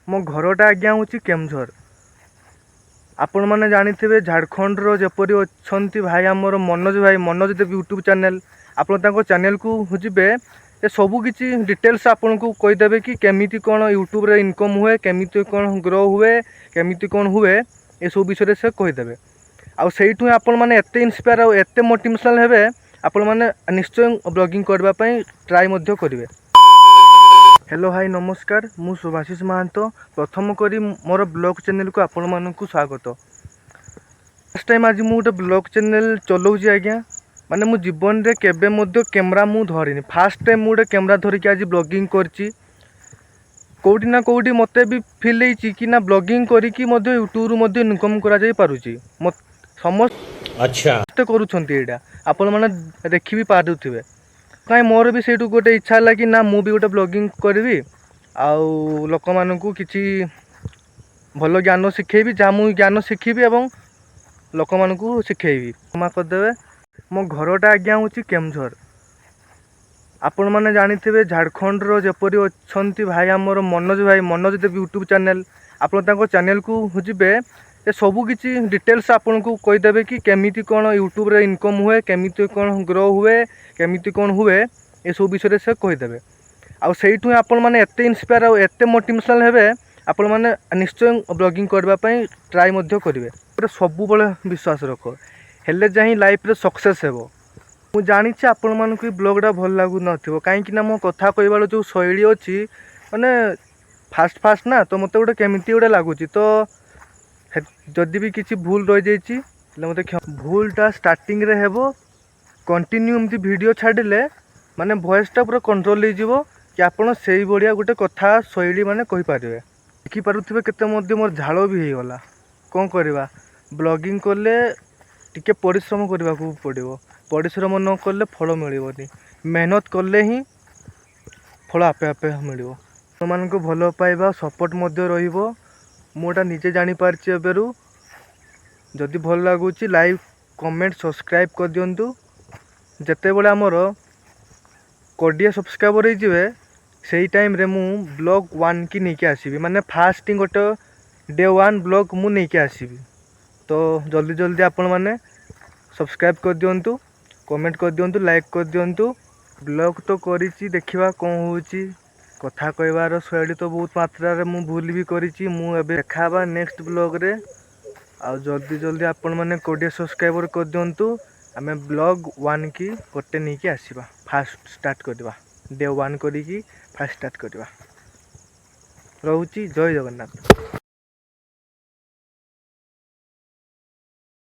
मो घरटा आज्ञा हूँ केमझर। आपण मैंने जानिथे झारखंड जपरी अच्छा भाई आमर मनोज देव यूट्यूब चैनल। आप चैनल को जी ए सबकि डिटेल्स आपन को कहीदेवे कि केमिति कौन यूट्यूब रे इनकम हुए, केमिति कौन ग्रो हुए, केमिति कौन हुए, ये सब विषय से कहीदेवे। आउ सेठू आपण मैंने एत इन्स्पायर और एत मोटिवेशनल हेबे आपण मैंने निश्चय ब्लॉगिंग करने ट्राई करेंगे। हेलो हाई नमस्कार, मु सुभाषिष महांतो प्रथम करी मोर ब्लॉग चैनल को आपण मानक स्वागत। फर्स्ट टाइम आज मुझे ब्लॉग चैनल चलाऊँगी आज्ञा। माने मु जीवन रे केबे मध्य कैमरा मु धरिनी, फास्ट टाइम मुझे कैमरा धरिकी आज ब्लॉगिंग करची। कोउटी ना कोउटी मते भी फील होईची कि ना ब्लॉगिंग करिकी मध्य यूट्यूब रु मध्य इनकम करा जाई पारुची। समस्त अच्छा करूछंती एटा आपण माने देखि भी पारुथिबे। कहीं मोर भी से गोटे इच्छा है कि ना मुझे गोटे ब्लॉगिंग करी आउ लोक मानू किसी भल ज्ञान शिखेबी, जहाँ मुझे ज्ञान शिखी और लोक मानू शिखेबी। क्षमा करदे। मो घरटा आज्ञा हूँ केमझर। आपण मैंने जानिथे झारखंड जपरी अच्छा भाई आमर मनोज देव यूट्यूब चैनल। आप चैनल को जी ए सबकि डिटेल्स आपन को कहीदेवे कि केमिति कौन यूट्यूब रे इनकम हुए, केमिति कौन ग्रो हुए, केमिति कौन हुए, ये सब विषय से कहीदेवे। आउ सेठू आपण मैंने एत इन्स्पायर और एत मोटिवेशनल हेबे आपण मैंने निश्चय ब्लॉगिंग करने ट्राई करेंगे। सब बड़े विश्वास रख हेले जाही लाइफ रे सक्सेस हेबो। मु जानी आपण मानक ब्लॉगटा भल लागू नथिबो कहीं मो कथा कहबार जो शैली अच्छी माने फास्ट ना, तो मत गोटे केमिति गोटे लगुच। तो जदि भी किसी भूल रही जाइए मत भूलटा स्टार्टिंग रे हेबो। कंटिन्यू एमती वीडियो छाड़िले माने वॉइसटा पूरा कंट्रोल हो कि आपड़ से भाया गोटे कथा शैली माने कहि पारिबे। देखि पारुथिबे केते मध्य मोर झाल भी हो गला। कौन करवा ब्लॉगिंग कले टिके परिश्रम करने को पड़ो। परिश्रम न कले फल मिलनी, मेहनत कले ही फल आपे आपे मिल। मान भल पाइबा सपोर्ट मुझा निजे जापारी एवं। जदि भल लगुच लाइक कमेंट सब्सक्राइब कर दिंतु। जिते बड़े आमर कोड़े सब्सक्राइबर हो से टाइम रे मु ब्लॉग 1 की नहीं आसबि, माने फास्टिंग गोटे डे 1 ब्लॉग मु नहीं आसबि। तो जल्दी जल्दी आपण मैंने सब्सक्राइब कर दिंतु, कमेंट कर दिंतु, लाइक कर दिंतु। ब्लॉग तो करिछि देखिबा कौन होउछि। कथा कहबार शैली तो बहुत मात्रा रे मु भूल भी करिछि। मु एबे देखाबा नेक्स्ट ब्लॉग रे। आ जल्दी जल्दी आपण मैंने 20 सब्सक्राइबर कर दिंतु। आमे ब्लॉग 1 की गोटे नहीं कि आसवा फास्ट स्टार्ट करवा, डे 1 करी फास्ट स्टार्ट करवा। रहुछि। जय जगन्नाथ।